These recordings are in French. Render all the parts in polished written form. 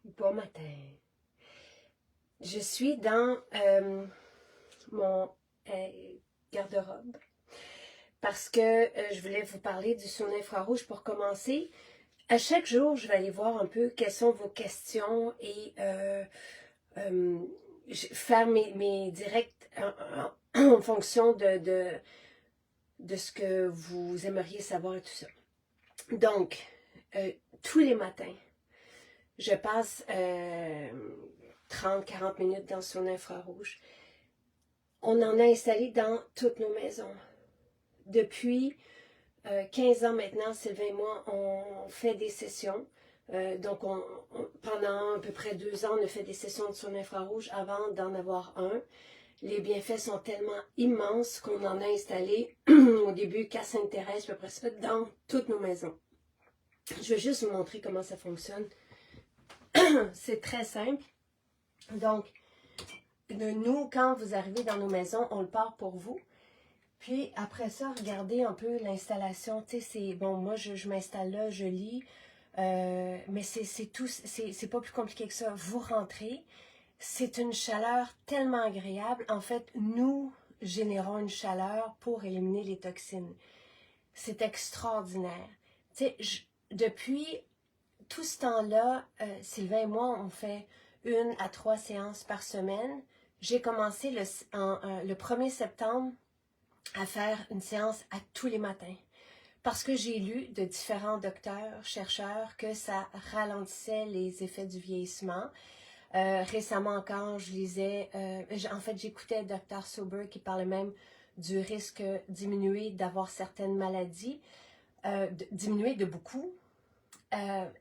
Bon matin. Je suis dans mon garde-robe parce que je voulais vous parler du sauna infrarouge pour commencer. À chaque jour, je vais aller voir un peu quelles sont vos questions et faire mes directs en fonction de ce que vous aimeriez savoir et tout ça. Donc, tous les matins, je passe 30-40 minutes dans le sauna infrarouge. On en a installé dans toutes nos maisons. Depuis 15 ans maintenant, Sylvain et moi, on fait des sessions. Donc, pendant à peu près 2 ans, on a fait des sessions de sauna infrarouge avant d'en avoir un. Les bienfaits sont tellement immenses qu'on en a installé au début qu'à Sainte-Thérèse, puis après ça, dans toutes nos maisons. Je vais juste vous montrer comment ça fonctionne. C'est très simple. Donc, nous, quand vous arrivez dans nos maisons, on le part pour vous. Puis après ça, regardez un peu l'installation. Tu sais, c'est bon, moi je m'installe là, je lis, mais c'est tout, c'est pas plus compliqué que ça. Vous rentrez, c'est une chaleur tellement agréable. En fait, nous générons une chaleur pour éliminer les toxines. C'est extraordinaire. Tu sais, depuis tout ce temps-là, Sylvain et moi, on fait 1 à 3 séances par semaine. J'ai commencé le 1er septembre à faire une séance à tous les matins parce que j'ai lu de différents docteurs, chercheurs que ça ralentissait les effets du vieillissement. Récemment encore, je lisais, en fait j'écoutais Dr Sober qui parlait même du risque diminué d'avoir certaines maladies, diminué de beaucoup.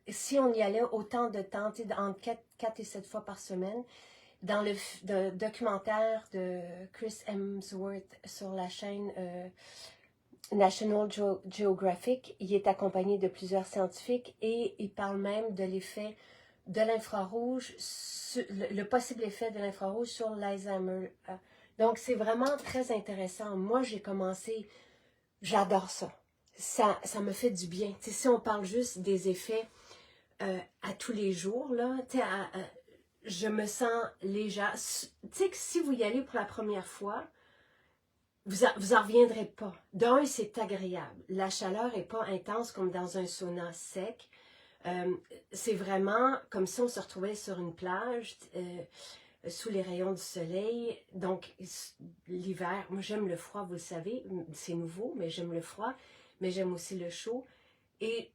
Si on y allait autant de temps, entre 4 et 7 fois par semaine, dans le documentaire de Chris Hemsworth sur la chaîne National Geographic, il est accompagné de plusieurs scientifiques et il parle même de l'effet de l'infrarouge, le possible effet de l'infrarouge sur l'Alzheimer. Donc, c'est vraiment très intéressant. Moi, j'ai commencé, j'adore ça. Ça me fait du bien. Tu sais, si on parle juste des effets à tous les jours, là, tu sais, je me sens légère. Tu sais que si vous y allez pour la première fois, vous en reviendrez pas. D'un, c'est agréable. La chaleur n'est pas intense comme dans un sauna sec. C'est vraiment comme si on se retrouvait sur une plage sous les rayons du soleil. Donc, l'hiver, moi j'aime le froid, vous le savez, c'est nouveau, mais j'aime le froid, mais j'aime aussi le chaud. Et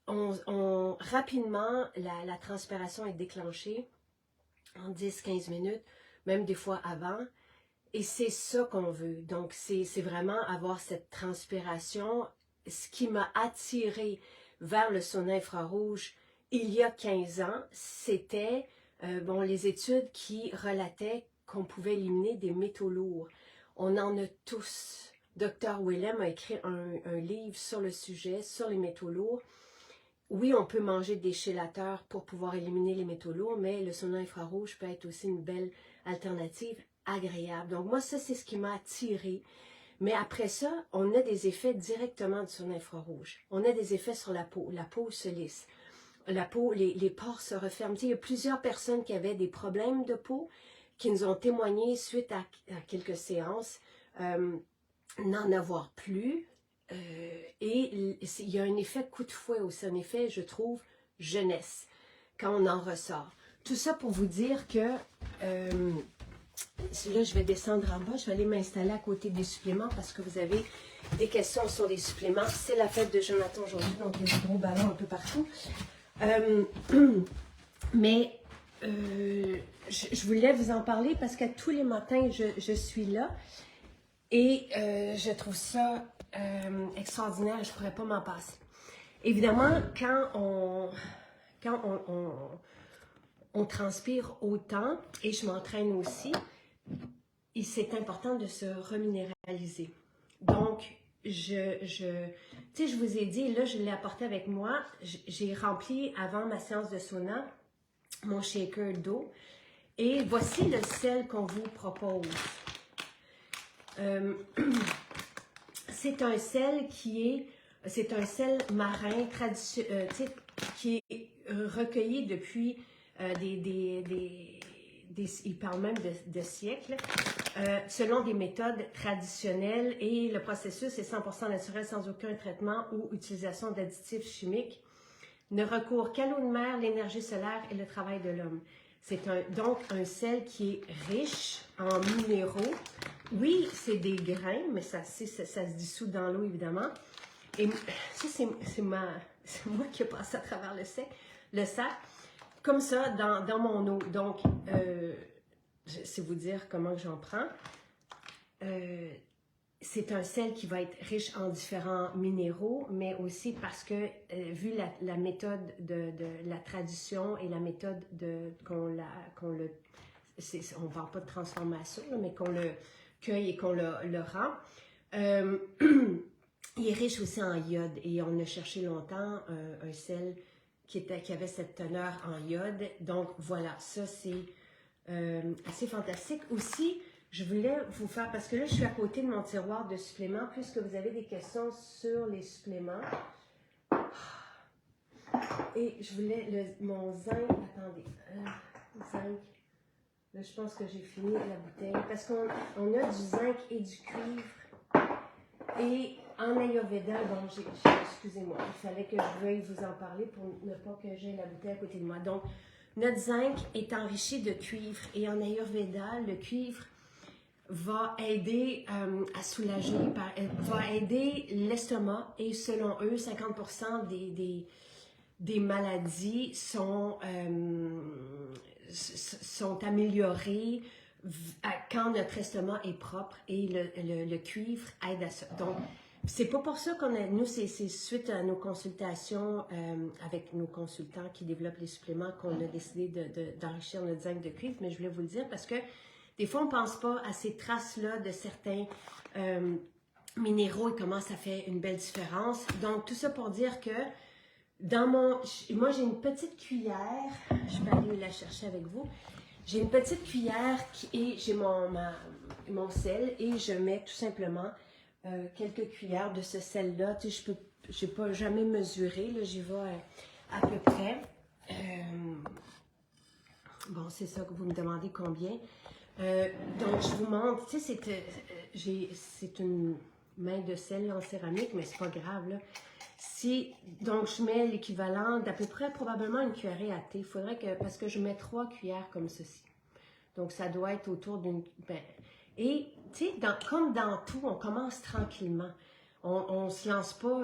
rapidement, la transpiration est déclenchée en 10-15 minutes, même des fois avant. Et c'est ça qu'on veut. Donc, c'est vraiment avoir cette transpiration. Ce qui m'a attirée vers le sauna infrarouge il y a 15 ans, c'était les études qui relataient qu'on pouvait éliminer des métaux lourds. On en a tous. Dr Willem a écrit un livre sur le sujet, sur les métaux lourds. Oui, on peut manger des chélateurs pour pouvoir éliminer les métaux lourds, mais le sauna infrarouge peut être aussi une belle alternative agréable. Donc moi, ça, c'est ce qui m'a attirée. Mais après ça, on a des effets directement du sauna infrarouge. On a des effets sur la peau. La peau se lisse. La peau, les pores se referment. Tu sais, il y a plusieurs personnes qui avaient des problèmes de peau qui nous ont témoigné suite à quelques séances n'en avoir plus. Et il y a un effet coup de fouet aussi, un effet, je trouve, jeunesse, quand on en ressort. Tout ça pour vous dire que, là, je vais descendre en bas, je vais aller m'installer à côté des suppléments parce que vous avez des questions sur les suppléments. C'est la fête de Jonathan aujourd'hui, donc il y a des gros ballons un peu partout. Mais je voulais vous en parler parce que tous les matins, je suis là et je trouve ça extraordinaire, je ne pourrais pas m'en passer. Évidemment, quand on transpire autant, et je m'entraîne aussi, c'est important de se reminéraliser. Donc, tu sais, je vous ai dit, là, je l'ai apporté avec moi, j'ai rempli avant ma séance de sauna mon shaker d'eau, et voici le sel qu'on vous propose. C'est un sel c'est un sel marin qui est recueilli depuis il parle même de siècles, selon des méthodes traditionnelles et le processus est 100% naturel sans aucun traitement ou utilisation d'additifs chimiques. Ne recourt qu'à l'eau de mer, l'énergie solaire et le travail de l'homme. C'est donc un sel qui est riche en minéraux. Oui, c'est des grains, mais ça se dissout dans l'eau, évidemment. Et ça, c'est moi qui ai passé à travers le sac, comme ça, dans mon eau. Donc, c'est vous dire comment j'en prends. C'est un sel qui va être riche en différents minéraux, mais aussi parce que, vu la méthode de la tradition et la méthode on ne parle pas de transformation, là, mais qu'on le cueille et qu'on le rend, il est riche aussi en iode. Et on a cherché longtemps un sel qui avait cette teneur en iode. Donc voilà, ça c'est assez fantastique. Aussi, je voulais vous faire, parce que là, je suis à côté de mon tiroir de suppléments, puisque vous avez des questions sur les suppléments. Et je voulais mon zinc, attendez, zinc, là, je pense que j'ai fini la bouteille, parce qu'on a du zinc et du cuivre. Et en Ayurveda, bon, excusez-moi, il fallait que je veuille vous en parler pour ne pas que j'aie la bouteille à côté de moi. Donc, notre zinc est enrichi de cuivre, et en Ayurveda, le cuivre va aider à soulager, va aider l'estomac et selon eux, 50% des maladies sont améliorées quand notre estomac est propre et le cuivre aide à ça. Donc, c'est pas pour ça nous, c'est suite à nos consultations avec nos consultants qui développent les suppléments qu'on a décidé d'enrichir notre zinc de cuivre, mais je voulais vous le dire parce que des fois, on ne pense pas à ces traces-là de certains minéraux et comment ça fait une belle différence. Donc, tout ça pour dire que moi, j'ai une petite cuillère, je peux aller la chercher avec vous. J'ai une petite cuillère et j'ai mon sel et je mets tout simplement quelques cuillères de ce sel-là. Tu sais, je n'ai pas jamais mesuré, là, j'y vais à peu près. Bon, c'est ça que vous me demandez combien. Donc, je vous montre, tu sais, c'est une main de sel en céramique, mais c'est pas grave, là. Donc, je mets l'équivalent d'à peu près, probablement une cuillerée à thé. Il faudrait parce que je mets 3 cuillères comme ceci. Donc, ça doit être autour d'une... et, tu sais, comme dans tout, on commence tranquillement. On ne se lance pas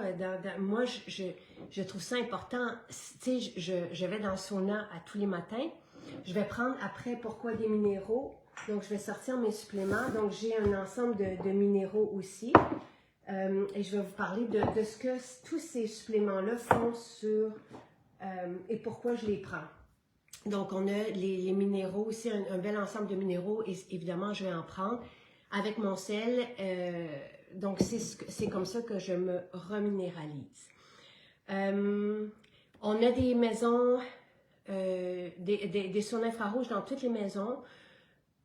moi, je trouve ça important. Tu sais, je vais dans le sauna à tous les matins. Je vais prendre après, pourquoi des minéraux? Donc, je vais sortir mes suppléments. Donc, j'ai un ensemble de minéraux aussi. Et je vais vous parler de ce que tous ces suppléments-là font et pourquoi je les prends. Donc, on a les minéraux aussi, un bel ensemble de minéraux. Et évidemment, je vais en prendre avec mon sel. Donc, c'est comme ça que je me reminéralise. On a des maisons, des saunas infrarouges dans toutes les maisons.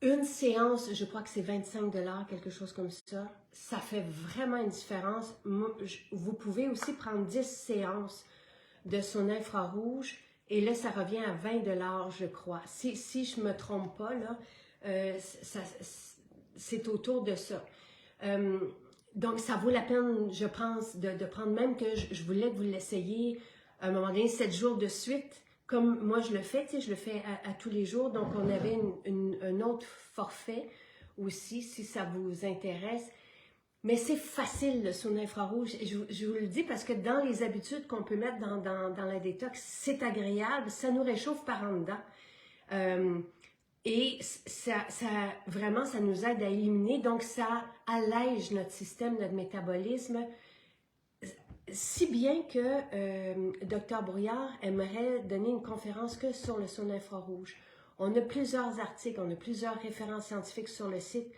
Une séance, je crois que c'est 25 $, quelque chose comme ça. Ça fait vraiment une différence. Vous pouvez aussi prendre 10 séances de sauna infrarouge et là, ça revient à 20 $, je crois. Si je ne me trompe pas, là, c'est autour de ça. Donc, ça vaut la peine, je pense, de prendre, même que je voulais que vous l'essayiez à un moment donné, 7 jours de suite. Comme moi, je le fais, tu sais, je le fais à tous les jours. Donc, on avait un autre forfait aussi, si ça vous intéresse. Mais c'est facile, le sauna infrarouge. Et je vous le dis parce que dans les habitudes qu'on peut mettre dans la détox, c'est agréable. Ça nous réchauffe par en dedans. Et vraiment, ça nous aide à éliminer. Donc, ça allège notre système, notre métabolisme. Si bien que Dr Brouillard aimerait donner une conférence que sur le sauna infrarouge. On a plusieurs articles, on a plusieurs références scientifiques sur le site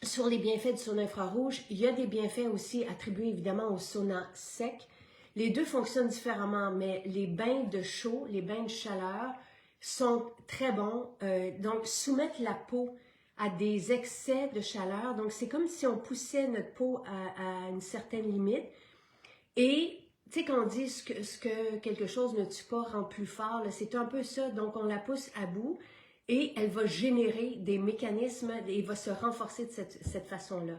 sur les bienfaits du sauna infrarouge. Il y a des bienfaits aussi attribués évidemment au sauna sec. Les deux fonctionnent différemment, mais les bains de chaud, les bains de chaleur sont très bons. Donc, soumettre la peau à des excès de chaleur. Donc, c'est comme si on poussait notre peau à une certaine limite. Et tu sais, quand on dit ce que quelque chose ne tue pas rend plus fort, c'est un peu ça. Donc, on la pousse à bout et elle va générer des mécanismes et va se renforcer de cette façon-là.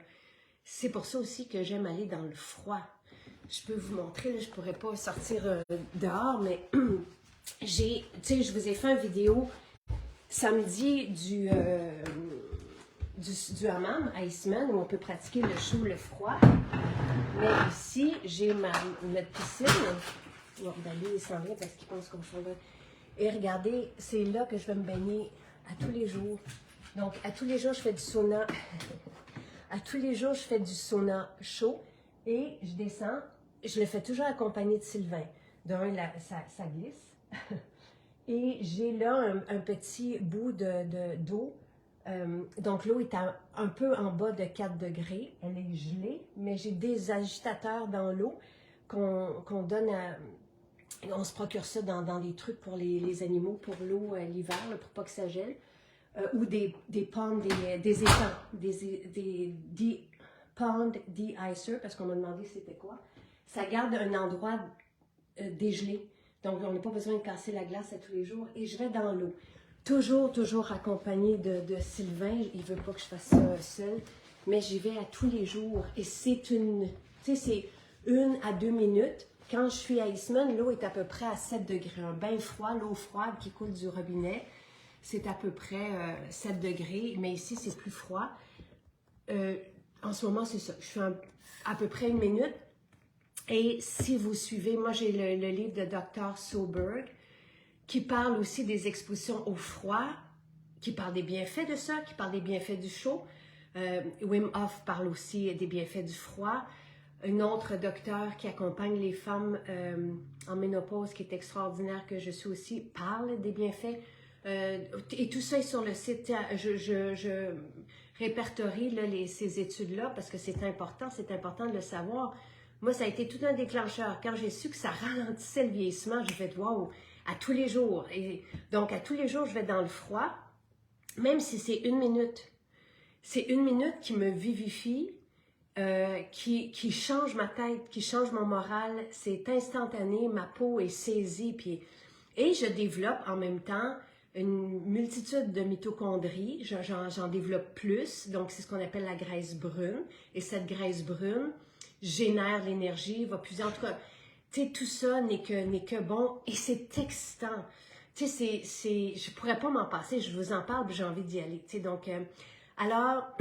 C'est pour ça aussi que j'aime aller dans le froid. Je peux vous montrer, là, je ne pourrais pas sortir dehors, mais tu sais, je vous ai fait une vidéo samedi du hammam à Eastman où on peut pratiquer le chaud, le froid. Mais ici, j'ai notre piscine. Bon, d'aller, il s'en vient parce qu'il pense qu'on fait là. Et regardez, c'est là que je vais me baigner à tous les jours. Donc, à tous les jours, je fais du sauna. À tous les jours, je fais du sauna chaud. Et je descends. Je le fais toujours accompagné de Sylvain. D'un, ça glisse. Et j'ai là un petit bout d'eau. Donc l'eau est un peu en bas de 4 degrés. Elle est gelée, mais j'ai des agitateurs dans l'eau qu'on donne à... On se procure ça dans des trucs pour les animaux, pour l'eau l'hiver, pour pas que ça gèle. Ou des ponds, des étangs, des ponds de-icer, parce qu'on m'a demandé c'était quoi. Ça garde un endroit dégelé. Donc, on n'a pas besoin de casser la glace à tous les jours. Et je vais dans l'eau. Toujours accompagnée de Sylvain. Il ne veut pas que je fasse ça seul. Mais j'y vais à tous les jours. Et c'est c'est 1 à 2 minutes. Quand je suis à Eastman, l'eau est à peu près à 7 degrés. Un bain froid, l'eau froide qui coule du robinet, c'est à peu près 7 degrés. Mais ici, c'est plus froid. En ce moment, c'est ça. Je fais à peu près 1 minute. Et si vous suivez, moi j'ai le livre de Dr. Soberg qui parle aussi des expositions au froid, qui parle des bienfaits de ça, qui parle des bienfaits du chaud. Wim Hof parle aussi des bienfaits du froid. Un autre docteur qui accompagne les femmes en ménopause, qui est extraordinaire, que je suis aussi, parle des bienfaits. Et tout ça est sur le site. Je répertorie là, ces études-là parce que c'est important de le savoir. Moi, ça a été tout un déclencheur. Quand j'ai su que ça ralentissait le vieillissement, j'ai fait « wow » à tous les jours. Et donc, à tous les jours, je vais dans le froid, même si c'est 1 minute. C'est 1 minute qui me vivifie, qui change ma tête, qui change mon moral. C'est instantané, ma peau est saisie. Et je développe en même temps une multitude de mitochondries. J'en développe plus. Donc, c'est ce qu'on appelle la graisse brune. Et cette graisse brune génère l'énergie, va puiser. En tout cas, tu sais, tout ça n'est que bon et c'est excitant. Tu sais, je pourrais pas m'en passer, je vous en parle, j'ai envie d'y aller. Tu sais, donc, alors,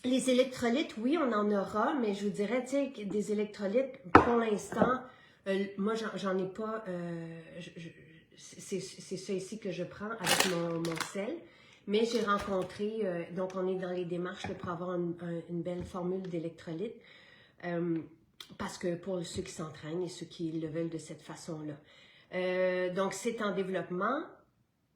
les électrolytes, oui, on en aura, mais je vous dirais, tu sais, des électrolytes, pour l'instant, moi, j'en ai pas, c'est ça ici que je prends avec mon sel. Mais j'ai rencontré, donc on est dans les démarches pour avoir une belle formule d'électrolytes. Parce que pour ceux qui s'entraînent et ceux qui le veulent de cette façon-là. Donc, c'est en développement.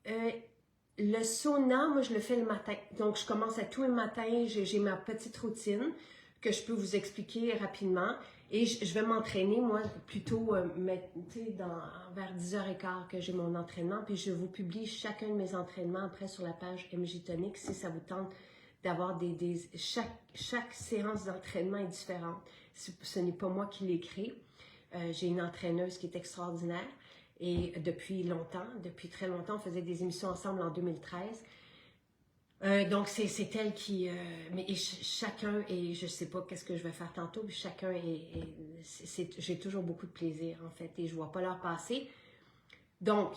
Le sauna, moi, je le fais le matin. Donc, je commence à tous les matins, j'ai ma petite routine que je peux vous expliquer rapidement. Et je vais m'entraîner, moi, plutôt vers 10h15 que j'ai mon entraînement. Puis, je vous publie chacun de mes entraînements après sur la page MJ Tonic si ça vous tente d'avoir chaque séance d'entraînement est différente. Ce n'est pas moi qui l'ai créé. J'ai une entraîneuse qui est extraordinaire et depuis très longtemps, on faisait des émissions ensemble en 2013. Donc, c'est elle qui... mais chacun, et je ne sais pas qu'est-ce que je vais faire tantôt, mais chacun j'ai toujours beaucoup de plaisir, en fait, et je ne vois pas l'heure passer. Donc,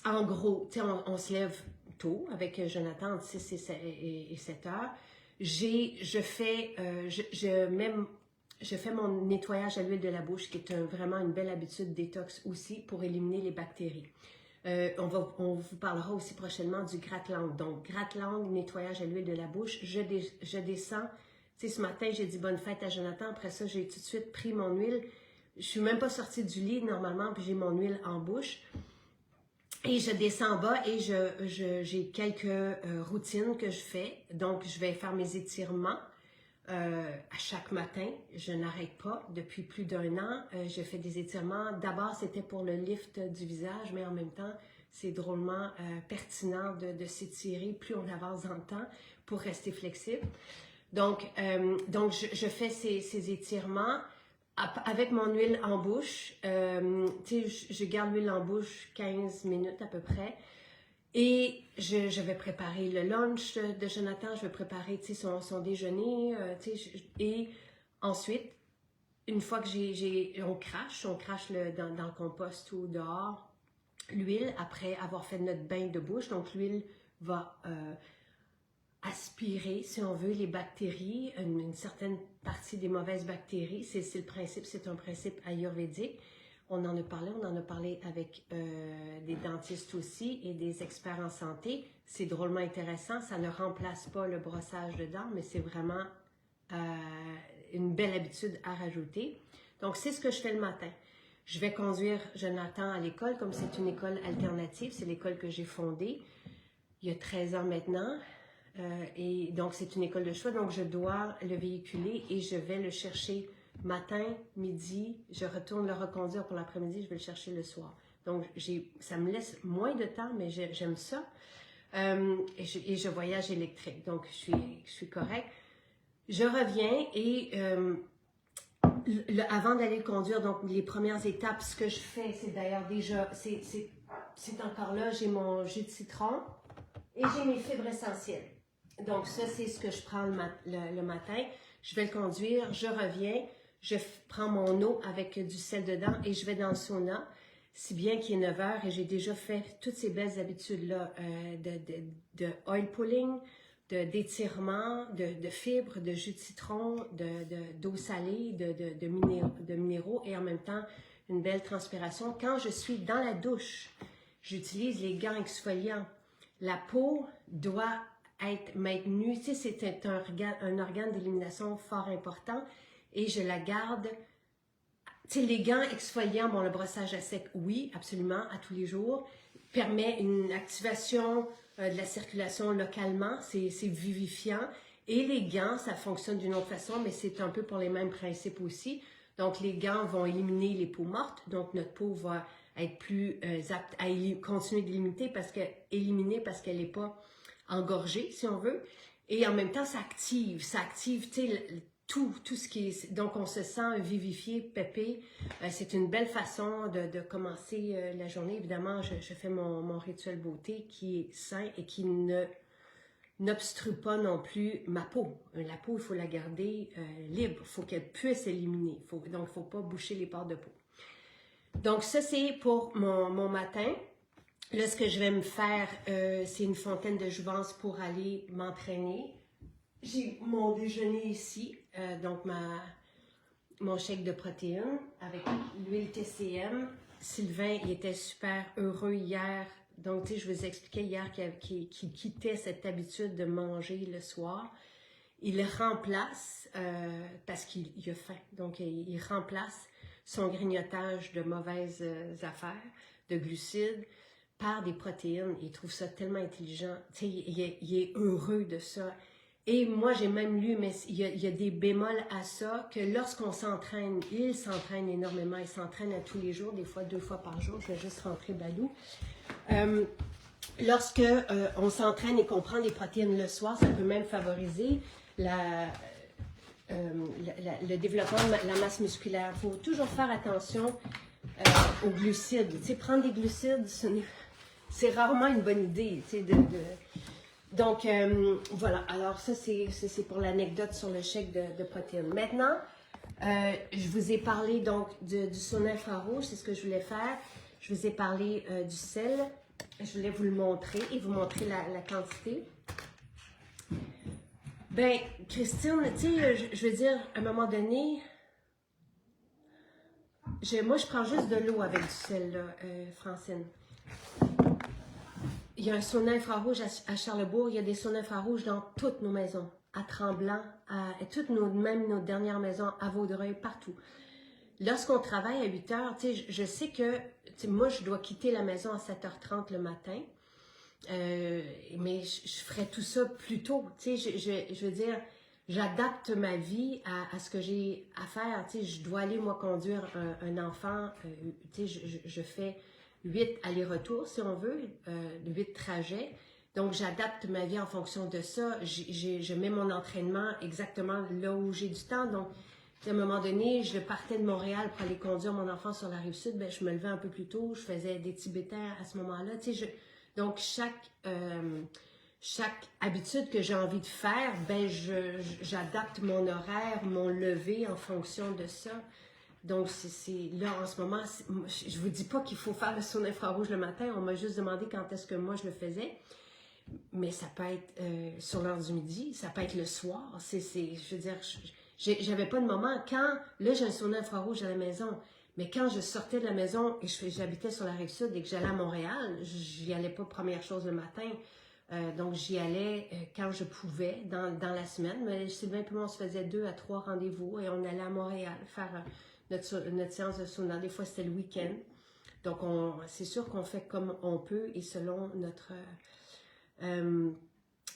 en gros, on se lève tôt avec Jonathan entre 6 et 7 heures. Je fais mon nettoyage à l'huile de la bouche, qui est vraiment une belle habitude détox aussi pour éliminer les bactéries. On vous parlera aussi prochainement du gratte-langue. Donc, gratte-langue, nettoyage à l'huile de la bouche. Je descends. Tu sais, ce matin, j'ai dit bonne fête à Jonathan. Après ça, j'ai tout de suite pris mon huile. Je suis même pas sortie du lit normalement, puis j'ai mon huile en bouche. Et je descends en bas et j'ai quelques routines que je fais. Donc, je vais faire mes étirements à chaque matin. Je n'arrête pas depuis plus d'1 an. Je fais des étirements. D'abord, c'était pour le lift du visage, mais en même temps, c'est drôlement pertinent de s'étirer plus on avance dans le temps pour rester flexible. Donc je fais ces étirements. avec mon huile en bouche, je garde l'huile en bouche 15 minutes à peu près. Et je vais préparer le lunch de Jonathan, je vais préparer son déjeuner. Et ensuite, une fois que on crache dans le compost ou dehors, l'huile, après avoir fait notre bain de bouche. Donc l'huile va aspirer, si on veut, les bactéries, une certaine partie des mauvaises bactéries. C'est le principe, c'est un principe ayurvédique. On en a parlé avec des dentistes aussi et des experts en santé. C'est drôlement intéressant, ça ne remplace pas le brossage de dents, mais c'est vraiment une belle habitude à rajouter. Donc, c'est ce que je fais le matin. Je vais conduire Jonathan à l'école, comme c'est une école alternative, c'est l'école que j'ai fondée il y a 13 ans maintenant. Et donc, c'est une école de choix, donc je dois le véhiculer et je vais le chercher matin, midi, je retourne le reconduire pour l'après-midi, je vais le chercher le soir. Donc, ça me laisse moins de temps, mais j'aime ça. Et je voyage électrique, donc je suis correcte. Je reviens et avant d'aller le conduire, donc les premières étapes, ce que je fais, c'est d'ailleurs déjà, c'est encore là, j'ai mon jus de citron et j'ai mes fibres essentielles. Donc ça, c'est ce que je prends le matin. Je vais le conduire, je reviens, je prends mon eau avec du sel dedans et je vais dans le sauna, si bien qu'il est 9 heures et j'ai déjà fait toutes ces belles habitudes-là de oil pulling, d'étirement, de fibres, de jus de citron, d'eau salée, de minéraux et en même temps une belle transpiration. Quand je suis dans la douche, j'utilise les gants exfoliants. La peau doit être maintenue, tu sais, c'est un organe d'élimination fort important et je la garde. Tu sais, les gants exfoliants, bon, le brossage à sec, oui, absolument, à tous les jours, permet une activation de la circulation localement, c'est vivifiant. Et les gants, ça fonctionne d'une autre façon, mais c'est un peu pour les mêmes principes aussi. Donc, les gants vont éliminer les peaux mortes, donc notre peau va être plus apte à continuer de limiter parce qu'elle n'est pas engorgée, si on veut. Et en même temps, ça active, tu sais, tout ce qui est... Donc, on se sent vivifié, pépé. C'est une belle façon de commencer la journée. Évidemment, je fais mon rituel beauté qui est sain et qui n'obstrue pas non plus ma peau. La peau, il faut la garder libre. Il faut qu'elle puisse éliminer. Donc, il ne faut pas boucher les pores de peau. Donc, ça, c'est pour mon matin. Là, ce que je vais me faire, c'est une fontaine de jouvence pour aller m'entraîner. J'ai mon déjeuner ici, donc mon shake de protéines avec l'huile TCM. Sylvain, il était super heureux hier. Donc, tu sais, je vous expliquais hier qu'il quittait cette habitude de manger le soir. Il remplace, parce qu'il a faim, donc il remplace son grignotage de mauvaises affaires, de glucides, par des protéines. Il trouve ça tellement intelligent. Tu sais, il est heureux de ça. Et moi, j'ai même lu, mais il y a des bémols à ça, que lorsqu'on s'entraîne, il s'entraîne énormément, il s'entraîne à tous les jours, des fois 2 fois par jour, je vais juste rentrer Balou. Lorsque on s'entraîne et qu'on prend des protéines le soir, ça peut même favoriser le développement de la masse musculaire. Il faut toujours faire attention aux glucides. Tu sais, prendre des glucides, c'est rarement une bonne idée, tu sais, Donc, voilà. Alors, ça, c'est pour l'anecdote sur le chèque de protéines. Maintenant, je vous ai parlé donc du sauna infrarouge, c'est ce que je voulais faire. Je vous ai parlé du sel. Je voulais vous le montrer et vous montrer la quantité. Ben, Christine, tu sais, je veux dire, à un moment donné, moi, je prends juste de l'eau avec du sel, là, Francine. Il y a un sauna infrarouge à Charlesbourg, il y a des saunas infrarouges dans toutes nos maisons, à Tremblant, même nos dernières maisons, à Vaudreuil, partout. Lorsqu'on travaille à 8 heures, tu sais, je sais que moi, je dois quitter la maison à 7h30 le matin, mais je ferai tout ça plus tôt. Tu sais, je veux dire, j'adapte ma vie à ce que j'ai à faire. Tu sais, je dois aller, moi, conduire un enfant. Tu sais, je fais 8 allers-retours, si on veut, 8 trajets. Donc, j'adapte ma vie en fonction de ça. Je mets mon entraînement exactement là où j'ai du temps. Donc, À un moment donné, je partais de Montréal pour aller conduire mon enfant sur la Rive-Sud, ben, je me levais un peu plus tôt, je faisais des Tibétains à ce moment-là. Donc, chaque habitude que j'ai envie de faire, ben, j'adapte mon horaire, mon lever en fonction de ça. Donc, là, en ce moment, je vous dis pas qu'il faut faire le sauna infrarouge le matin, on m'a juste demandé quand est-ce que moi je le faisais. Mais ça peut être sur l'heure du midi, ça peut être le soir. Je veux dire, j'avais pas de moment. Là, j'ai un sauna infrarouge à la maison, mais quand je sortais de la maison et j'habitais sur la Rive-Sud et que j'allais à Montréal, j'y allais pas première chose le matin. Donc, j'y allais quand je pouvais dans la semaine. Mais Sylvain et moi, on se faisait 2 à 3 rendez-vous et on allait à Montréal faire notre séance de sauna. Des fois, c'était le week-end. Donc, c'est sûr qu'on fait comme on peut et selon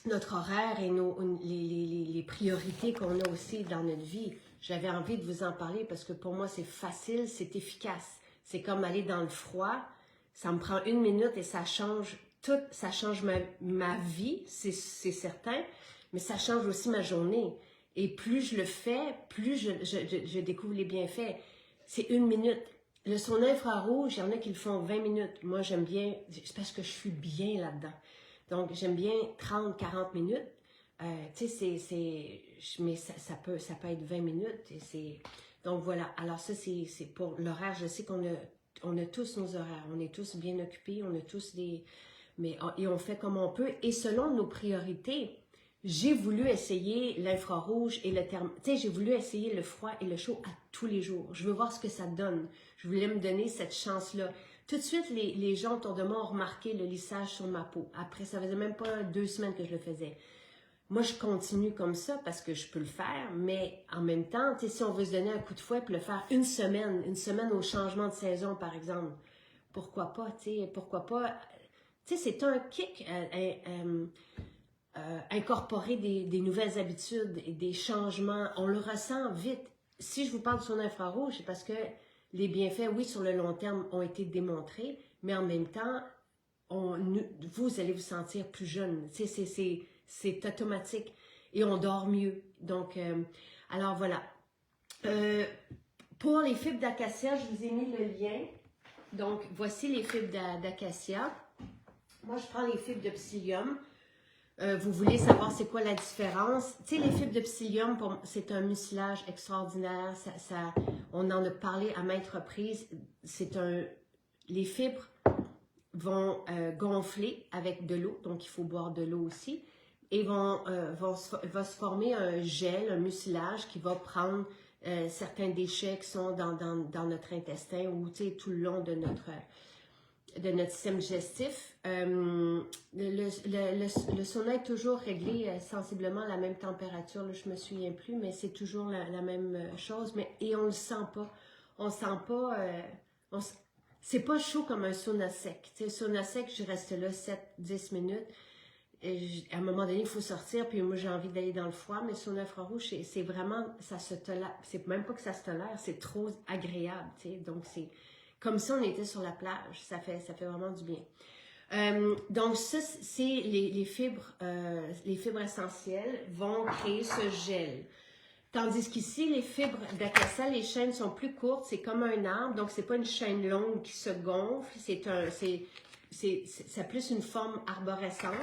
notre horaire et les priorités qu'on a aussi dans notre vie. J'avais envie de vous en parler parce que pour moi, c'est facile, c'est efficace. C'est comme aller dans le froid. Ça me prend 1 minute et ça change tout. Ça change ma vie, c'est certain, mais ça change aussi ma journée. Et plus je le fais, plus je découvre les bienfaits. C'est 1 minute. Le sauna infrarouge, il y en a qui le font 20 minutes. Moi, j'aime bien, c'est parce que je suis bien là-dedans. Donc, j'aime bien 30-40 minutes. Tu sais, mais ça peut être 20 minutes. Donc, voilà. Alors, ça, c'est pour l'horaire. Je sais on a tous nos horaires. On est tous bien occupés. On a tous et on fait comme on peut. Et selon nos priorités, j'ai voulu essayer l'infrarouge et le thermal. Tu sais, j'ai voulu essayer le froid et le chaud à tous les jours. Je veux voir ce que ça donne. Je voulais me donner cette chance-là. Tout de suite, les gens autour de moi ont remarqué le lissage sur ma peau. Après, ça faisait même pas 2 semaines que je le faisais. Moi, je continue comme ça parce que je peux le faire, mais en même temps, si on veut se donner un coup de fouet et le faire une semaine au changement de saison, par exemple, pourquoi pas, pourquoi pas. C'est un kick, incorporer des nouvelles habitudes et des changements. On le ressent vite. Si je vous parle de son infrarouge, c'est parce que les bienfaits, oui, sur le long terme, ont été démontrés, mais en même temps, vous allez vous sentir plus jeune. C'est automatique et on dort mieux. Donc, alors voilà. Pour les fibres d'acacia, je vous ai mis le lien. Donc, voici les fibres d'acacia. Moi, je prends les fibres de psyllium. Vous voulez savoir c'est quoi la différence? Tu sais, les fibres de psyllium, c'est un mucilage extraordinaire. On en a parlé à maintes reprises. Les fibres vont gonfler avec de l'eau, donc il faut boire de l'eau aussi. Et va se former un gel, un mucilage qui va prendre certains déchets qui sont dans notre intestin ou tout le long de notre système digestif. Le sauna est toujours réglé sensiblement à la même température, là, je me souviens plus, mais c'est toujours la même chose. Et on le sent pas. On sent pas... c'est pas chaud comme un sauna sec. Un sauna sec, je reste là 7-10 minutes. À un moment donné, il faut sortir, puis moi j'ai envie d'aller dans le froid, mais le sauna infrarouge, c'est vraiment, ça se tolère. C'est même pas que ça se tolère, c'est trop agréable. Donc c'est... Comme ça, on était sur la plage. Ça fait vraiment du bien. Donc, ça, c'est les fibres essentielles vont créer ce gel. Tandis qu'ici, les fibres d'acacia, les chaînes sont plus courtes. C'est comme un arbre. Donc, c'est pas une chaîne longue qui se gonfle. C'est plus une forme arborescente.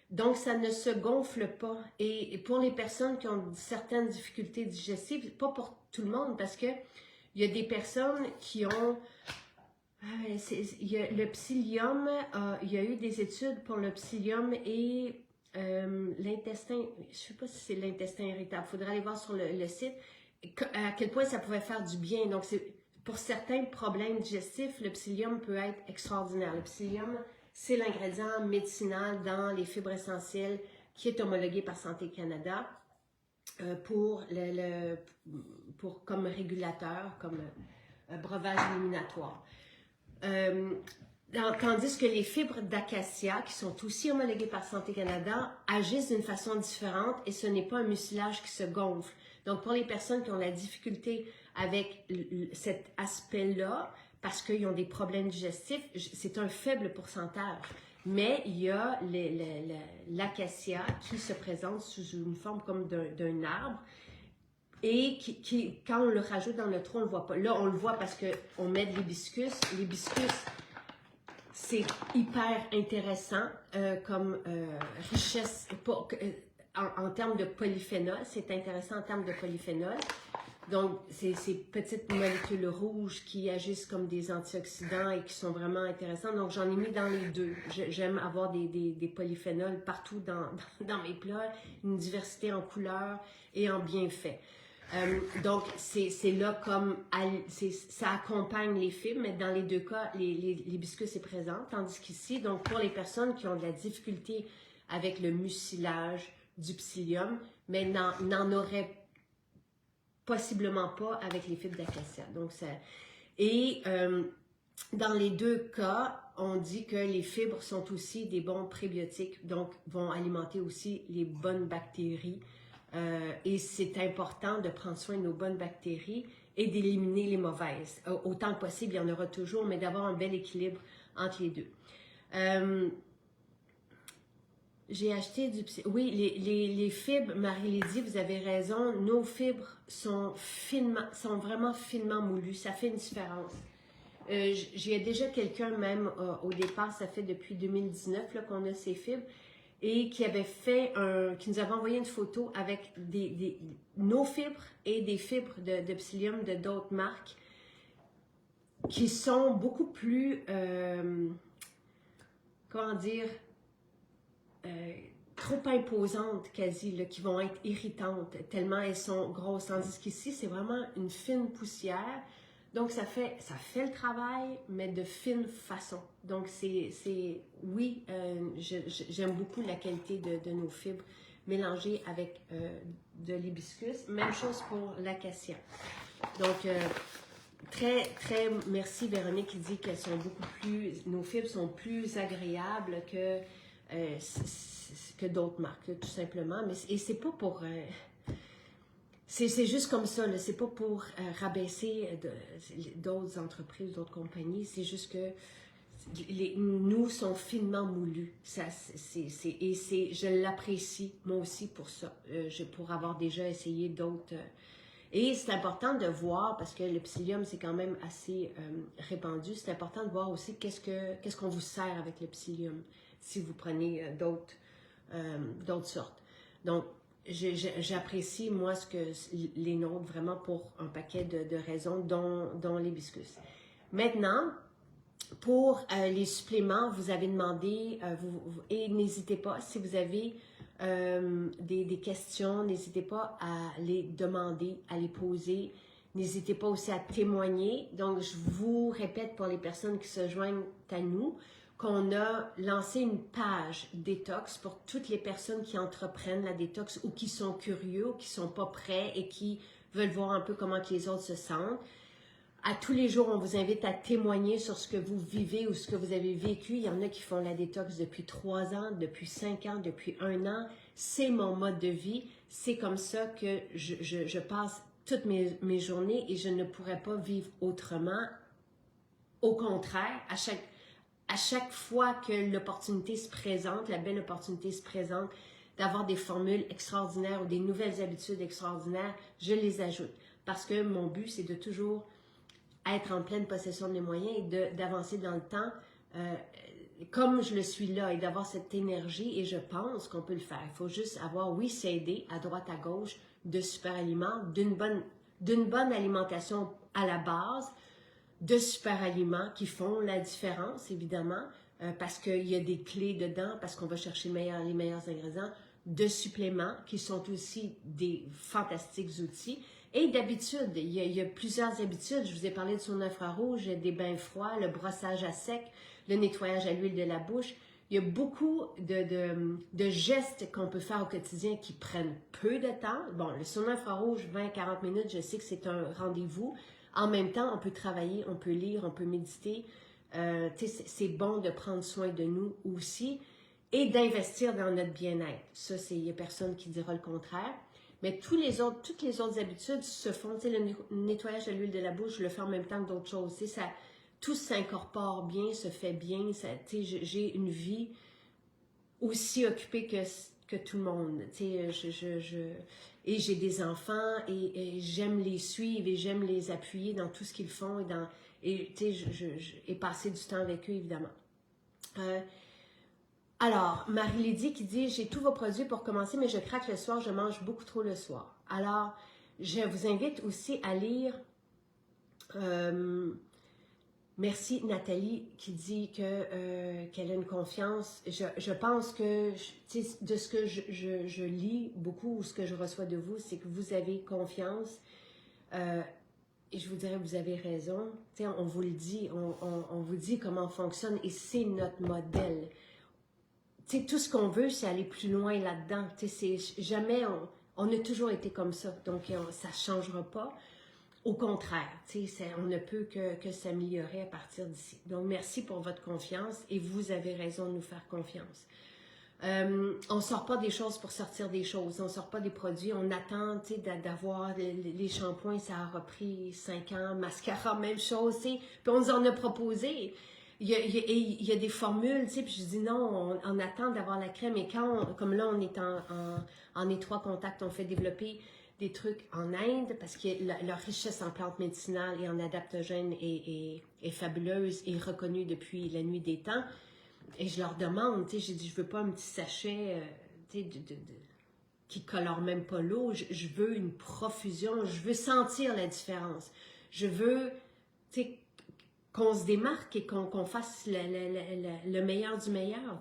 Donc, ça ne se gonfle pas. Et pour les personnes qui ont certaines difficultés digestives, pas pour tout le monde, parce que il y a des personnes qui ont... le psyllium, il y a eu des études pour le psyllium et l'intestin, je ne sais pas si c'est l'intestin irritable, il faudrait aller voir sur le site à quel point ça pouvait faire du bien. Donc, pour certains problèmes digestifs, le psyllium peut être extraordinaire. Le psyllium, c'est l'ingrédient médicinal dans les fibres essentielles qui est homologué par Santé Canada comme régulateur, comme breuvage éliminatoire. Tandis que les fibres d'acacia, qui sont aussi homologuées par Santé Canada, agissent d'une façon différente et ce n'est pas un mucilage qui se gonfle. Donc, pour les personnes qui ont la difficulté avec cet aspect-là, parce qu'ils ont des problèmes digestifs, c'est un faible pourcentage. Mais il y a l'acacia qui se présente sous une forme comme d'un arbre. et quand on le rajoute dans le trou, on ne le voit pas. Là, on le voit parce qu'on met de l'hibiscus. L'hibiscus, c'est hyper intéressant comme richesse en termes de polyphénol. C'est intéressant en termes de polyphénol. Donc, c'est ces petites molécules rouges qui agissent comme des antioxydants et qui sont vraiment intéressants. Donc, j'en ai mis dans les deux. J'aime avoir des polyphénols partout dans mes plats, une diversité en couleurs et en bienfaits. Donc, c'est là comme, ça accompagne les fibres, mais dans les deux cas, l'hibiscus est présent, tandis qu'ici, donc pour les personnes qui ont de la difficulté avec le mucilage du psyllium, mais n'en auraient possiblement pas avec les fibres d'acacia. Donc, dans les deux cas, on dit que les fibres sont aussi des bons prébiotiques, donc vont alimenter aussi les bonnes bactéries. Et c'est important de prendre soin de nos bonnes bactéries et d'éliminer les mauvaises. Autant que possible, il y en aura toujours, mais d'avoir un bel équilibre entre les deux. J'ai acheté du... Oui, les fibres, Marie-Lydie, vous avez raison, nos fibres sont vraiment finement moulues. Ça fait une différence. J'ai déjà quelqu'un même, au départ, ça fait depuis 2019 qu'on a ces fibres, et qui nous avait envoyé une photo avec nos fibres et des fibres de psyllium de d'autres marques qui sont beaucoup plus, comment dire, trop imposantes quasi, là, qui vont être irritantes tellement elles sont grosses. Tandis qu'ici, c'est vraiment une fine poussière. Donc, ça fait le travail, mais de fine façon. Donc, oui, j'aime beaucoup la qualité de nos fibres mélangées avec de l'hibiscus. Même chose pour l'acacia. Donc, très, très merci Véronique qui dit qu'elles sont nos fibres sont plus agréables que d'autres marques, tout simplement. Et c'est pas pour... c'est juste comme ça, c'est pas pour rabaisser d'autres entreprises, d'autres compagnies, c'est juste que nous sont finement moulus. Je l'apprécie, moi aussi, pour ça, pour avoir déjà essayé d'autres. Et c'est important de voir, parce que le psyllium, c'est quand même assez répandu, c'est important de voir aussi qu'est-ce qu'on vous sert avec le psyllium, si vous prenez d'autres sortes. Donc, j'apprécie, moi, les nôtres, vraiment pour un paquet de raisons, dont l'hibiscus. Maintenant, pour les suppléments, vous avez demandé, et n'hésitez pas, si vous avez des questions, n'hésitez pas à les demander, à les poser. N'hésitez pas aussi à témoigner. Donc, je vous répète pour les personnes qui se joignent à nous, qu'on a lancé une page détox pour toutes les personnes qui entreprennent la détox ou qui sont curieux ou qui ne sont pas prêts et qui veulent voir un peu comment que les autres se sentent. À tous les jours, on vous invite à témoigner sur ce que vous vivez ou ce que vous avez vécu. Il y en a qui font la détox depuis 3 ans, depuis 5 ans, depuis 1 an. C'est mon mode de vie. C'est comme ça que je passe toutes mes journées et je ne pourrais pas vivre autrement. Au contraire, à chaque fois que l'opportunité se présente, la belle opportunité se présente, d'avoir des formules extraordinaires ou des nouvelles habitudes extraordinaires, je les ajoute. Parce que mon but, c'est de toujours être en pleine possession de mes moyens et d'avancer dans le temps comme je le suis là et d'avoir cette énergie, et je pense qu'on peut le faire. Il faut juste avoir, oui, s'aider à droite, à gauche de super aliments, d'une bonne alimentation à la base, de super aliments qui font la différence, évidemment, parce qu'il y a des clés dedans, parce qu'on va chercher les meilleurs ingrédients, de suppléments qui sont aussi des fantastiques outils. Et d'habitude, il y a plusieurs habitudes. Je vous ai parlé de son infrarouge, des bains froids, le brossage à sec, le nettoyage à l'huile de la bouche. Il y a beaucoup de gestes qu'on peut faire au quotidien qui prennent peu de temps. Bon, le sauna infrarouge, 20-40 minutes, je sais que c'est un rendez-vous. En même temps, on peut travailler, on peut lire, on peut méditer. C'est bon de prendre soin de nous aussi et d'investir dans notre bien-être. Ça, il n'y a personne qui dira le contraire. Mais toutes les autres habitudes se font. Le nettoyage de l'huile de la bouche, je le fais en même temps que d'autres choses. Tout s'incorpore bien, se fait bien. J'ai une vie aussi occupée que tout le monde. Tu sais, et j'ai des enfants et j'aime les suivre et j'aime les appuyer dans tout ce qu'ils font et tu sais, et passer du temps avec eux, évidemment. Alors, Marie-Lydie qui dit « J'ai tous vos produits pour commencer, mais je craque le soir, je mange beaucoup trop le soir. » Alors, je vous invite aussi à lire... merci Nathalie qui dit qu'elle a une confiance. Je pense que, de ce que je lis beaucoup ou ce que je reçois de vous, c'est que vous avez confiance. Et je vous dirais, vous avez raison. T'sais, on vous le dit, on vous dit comment on fonctionne et c'est notre modèle. T'sais, tout ce qu'on veut, c'est aller plus loin là-dedans. Jamais, on a toujours été comme ça, donc ça ne changera pas. Au contraire, on ne peut que s'améliorer à partir d'ici. Donc, merci pour votre confiance et vous avez raison de nous faire confiance. On ne sort pas des choses pour sortir des choses. On ne sort pas des produits. On attend d'avoir les shampoings, ça a repris 5 ans. Mascara, même chose. Puis on nous en a proposé. Il y a des formules, puis je dis non, on attend d'avoir la crème. Et comme là, on est en étroit contact, on fait développer des trucs en Inde parce que leur richesse en plantes médicinales et en adaptogènes est fabuleuse et reconnue depuis la nuit des temps. Et je leur demande, j'ai dit, je veux pas un petit sachet qui colore même pas l'eau, je veux une profusion, je veux sentir la différence. Je veux qu'on se démarque et qu'on fasse le meilleur du meilleur.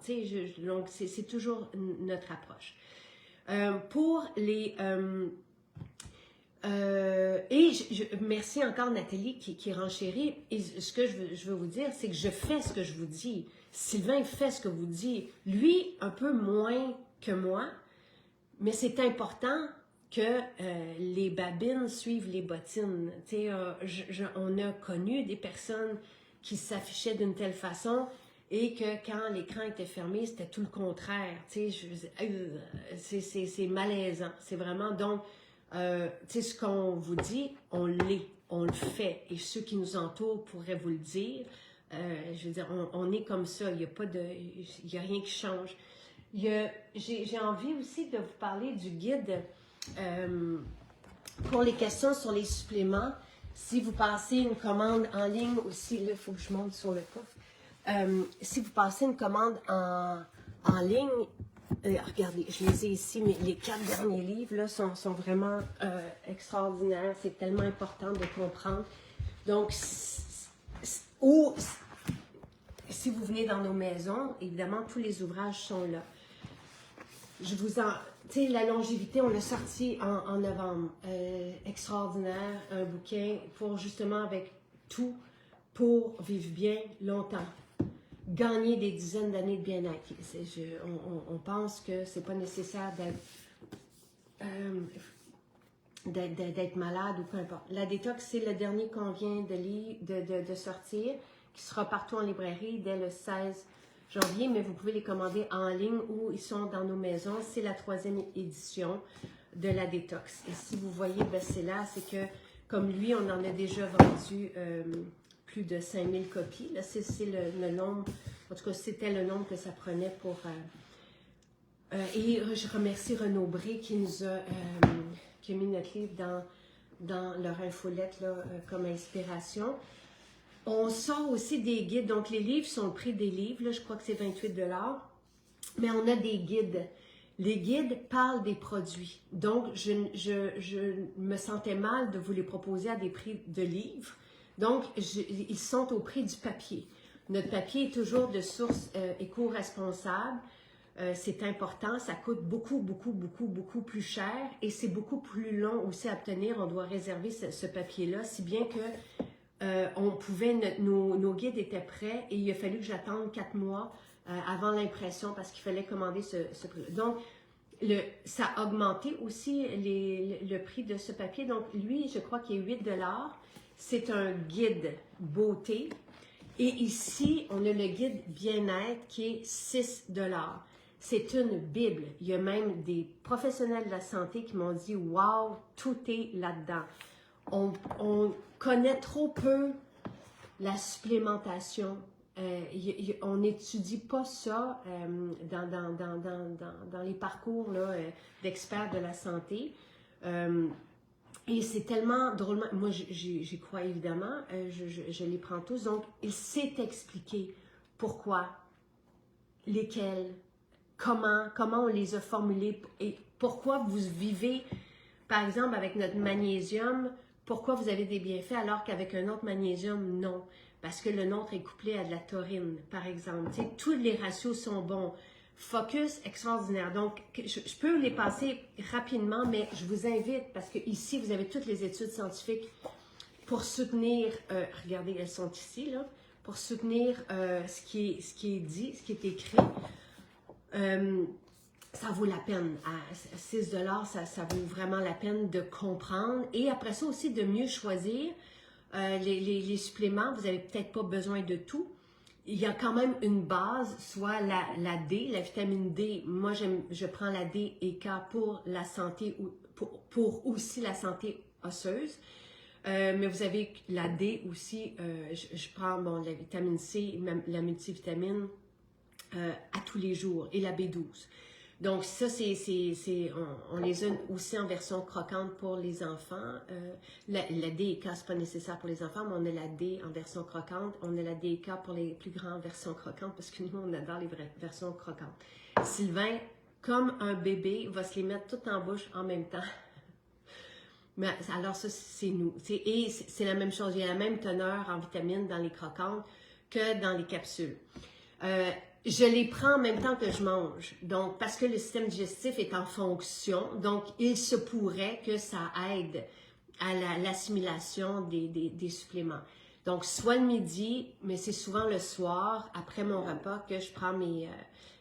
Donc, c'est toujours notre approche. Pour les... merci encore Nathalie qui renchérit. Et ce que je veux vous dire, c'est que je fais ce que je vous dis. Sylvain fait ce que vous dit. Lui, un peu moins que moi, mais c'est important que les babines suivent les bottines. On a connu des personnes qui s'affichaient d'une telle façon et que quand l'écran était fermé, c'était tout le contraire. C'est malaisant. C'est vraiment donc... ce qu'on vous dit, on le fait. Et ceux qui nous entourent pourraient vous le dire. Je veux dire, on est comme ça. Il n'y a rien qui change. J'ai envie aussi de vous parler du guide pour les questions sur les suppléments. Si vous passez une commande en ligne aussi, là, il faut que je monte sur le coffre. Si vous passez une commande en ligne, regardez, je les ai ici, mais les 4 derniers livres là, sont vraiment extraordinaires. C'est tellement important de comprendre. Donc, si vous venez dans nos maisons, évidemment, tous les ouvrages sont là. Tu sais, la longévité, on l'a sorti en novembre. Extraordinaire, un bouquin pour justement avec tout pour vivre bien longtemps. Gagner des dizaines d'années de bien-être. On pense que c'est pas nécessaire d'être malade ou peu importe. La détox, c'est le dernier qu'on vient de sortir, qui sera partout en librairie dès le 16 janvier, mais vous pouvez les commander en ligne ou ils sont dans nos maisons. C'est la 3e édition de la détox. Et si vous voyez best-seller, c'est que comme lui, on en a déjà vendu plus de 5000 copies. Là, c'est le nombre, en tout cas, c'était le nombre que ça prenait pour... et je remercie Renaud Bré qui a mis notre livre dans leur infolette là, comme inspiration. On sort aussi des guides. Donc, les livres sont le prix des livres. Là, je crois que c'est 28 $. Mais on a des guides. Les guides parlent des produits. Donc, je me sentais mal de vous les proposer à des prix de livres. Donc, ils sont au prix du papier. Notre papier est toujours de source éco-responsable. C'est important. Ça coûte beaucoup plus cher. Et c'est beaucoup plus long aussi à obtenir. On doit réserver ce papier-là, si bien que on pouvait, nos guides étaient prêts et il a fallu que j'attende 4 mois avant l'impression parce qu'il fallait commander ce prix. Donc, ça a augmenté aussi le prix de ce papier. Donc, lui, je crois qu'il est 8 $. C'est un guide beauté. Et ici, on a le guide bien-être qui est 6 $. C'est une Bible. Il y a même des professionnels de la santé qui m'ont dit « Wow, tout est là-dedans ». On connaît trop peu la supplémentation on n'étudie pas ça dans les parcours d'experts de la santé. Et c'est tellement drôlement... Moi, j'y crois évidemment, je les prends tous. Donc, il sait expliquer pourquoi, lesquels, comment on les a formulés et pourquoi vous vivez, par exemple, avec notre magnésium, pourquoi vous avez des bienfaits alors qu'avec un autre magnésium, non. Parce que le nôtre est couplé à de la taurine, par exemple. Tu sais, tous les ratios sont bons. Focus extraordinaire. Donc, je peux les passer rapidement, mais je vous invite, parce que ici, vous avez toutes les études scientifiques pour soutenir, regardez, elles sont ici, là, pour soutenir ce qui est dit, ce qui est écrit. Ça vaut la peine. À 6 $, ça vaut vraiment la peine de comprendre. Et après ça aussi, de mieux choisir les suppléments. Vous n'avez peut-être pas besoin de tout. Il y a quand même une base, soit la D, la vitamine D. Moi, je prends la D et K pour la santé, pour aussi la santé osseuse. Mais vous avez la D aussi. Je prends la vitamine C, la multivitamine à tous les jours et la B12. Donc ça, on les a aussi en version croquante pour les enfants. La D et K, c'est pas nécessaire pour les enfants, mais on a la D en version croquante. On a la D et K pour les plus grands en version croquante, parce que nous, on adore les versions croquantes. Sylvain, comme un bébé, va se les mettre tout en bouche en même temps. Mais alors ça, c'est nous. Et c'est la même chose. Il y a la même teneur en vitamines dans les croquantes que dans les capsules. Je les prends en même temps que je mange, donc parce que le système digestif est en fonction, donc il se pourrait que ça aide à l'assimilation des suppléments. Donc soit le midi, mais c'est souvent le soir, après mon repas, que je prends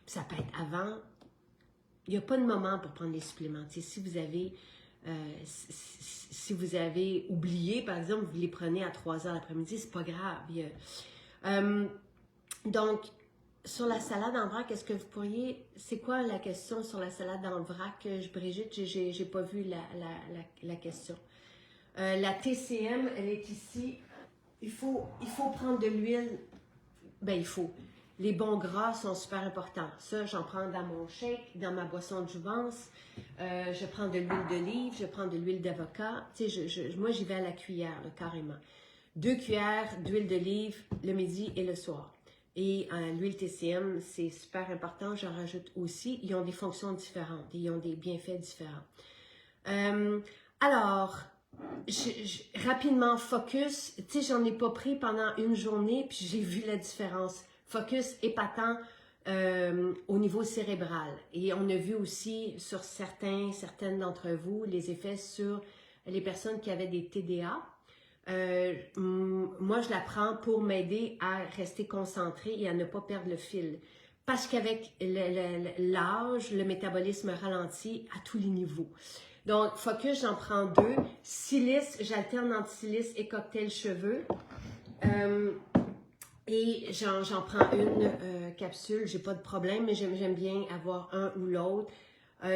ça peut être avant. Il n'y a pas de moment pour prendre les suppléments. T'sais, si vous avez oublié, par exemple, vous les prenez à 3 h l'après-midi, c'est pas grave. Donc, sur la salade en vrac, est-ce que vous pourriez... C'est quoi la question sur la salade en vrac, Brigitte? J'ai pas vu la question. La TCM, elle est ici. Il faut prendre de l'huile. Ben, il faut. Les bons gras sont super importants. Ça, j'en prends dans mon shake, dans ma boisson de jouvence. Je prends de l'huile d'olive, je prends de l'huile d'avocat. Tu sais, moi, j'y vais à la cuillère, là, carrément. 2 cuillères d'huile d'olive le midi et le soir. Et l'huile TCM, c'est super important. J'en rajoute aussi. Ils ont des fonctions différentes. Ils ont des bienfaits différents. Alors, rapidement, Focus. Tu sais, j'en ai pas pris pendant une journée, puis j'ai vu la différence. Focus épatant au niveau cérébral. Et on a vu aussi sur certaines d'entre vous les effets sur les personnes qui avaient des TDA. Moi, je la prends pour m'aider à rester concentrée et à ne pas perdre le fil. Parce qu'avec l'âge, le métabolisme ralentit à tous les niveaux. Donc, Focus, j'en prends 2. Silice, j'alterne entre silice et cocktail cheveux. Et j'en prends une capsule, j'ai pas de problème, mais j'aime bien avoir un ou l'autre.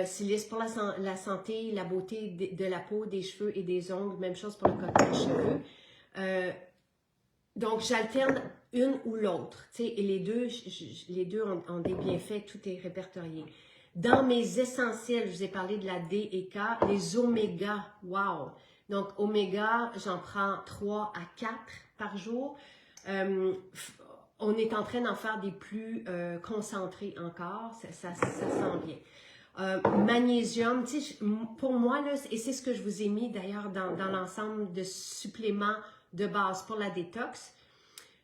Silice pour la santé, la beauté de la peau, des cheveux et des ongles. Même chose pour le cocktail cheveux. Donc, j'alterne une ou l'autre. Et les deux ont des bienfaits, tout est répertorié. Dans mes essentiels, je vous ai parlé de la D et K, les oméga, wow! Donc, oméga, j'en prends 3 à 4 par jour. On est en train d'en faire des plus concentrés encore, ça sent bien. Magnésium, pour moi, là, et c'est ce que je vous ai mis d'ailleurs dans l'ensemble de suppléments de base pour la détox.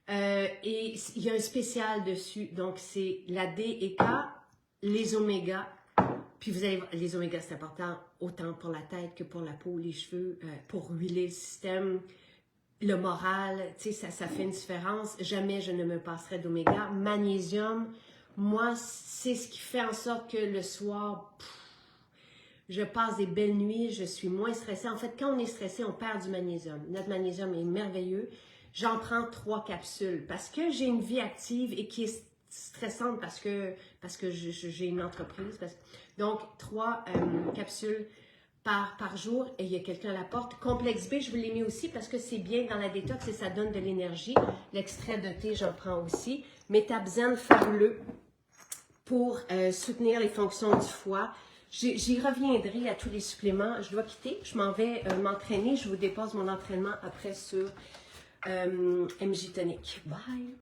Et il y a un spécial dessus, donc c'est la D et K, les oméga. Puis vous allez voir, les oméga, c'est important autant pour la tête que pour la peau, les cheveux, pour huiler le système. Le moral, tu sais, ça fait une différence. Jamais je ne me passerai d'oméga. Magnésium, moi, c'est ce qui fait en sorte que le soir, je passe des belles nuits, je suis moins stressée. En fait, quand on est stressé, on perd du magnésium. Notre magnésium est merveilleux. J'en prends 3 capsules parce que j'ai une vie active et qui est stressante parce que j'ai une entreprise. Donc, 3 capsules par jour et il y a quelqu'un à la porte. Complexe B, je vous l'ai mis aussi parce que c'est bien dans la détox et ça donne de l'énergie. L'extrait de thé, j'en prends aussi. Métabzen fabuleux pour soutenir les fonctions du foie. J'y reviendrai à tous les suppléments. Je dois quitter. Je m'en vais m'entraîner. Je vous dépose mon entraînement après sur MJ Tonic. Bye!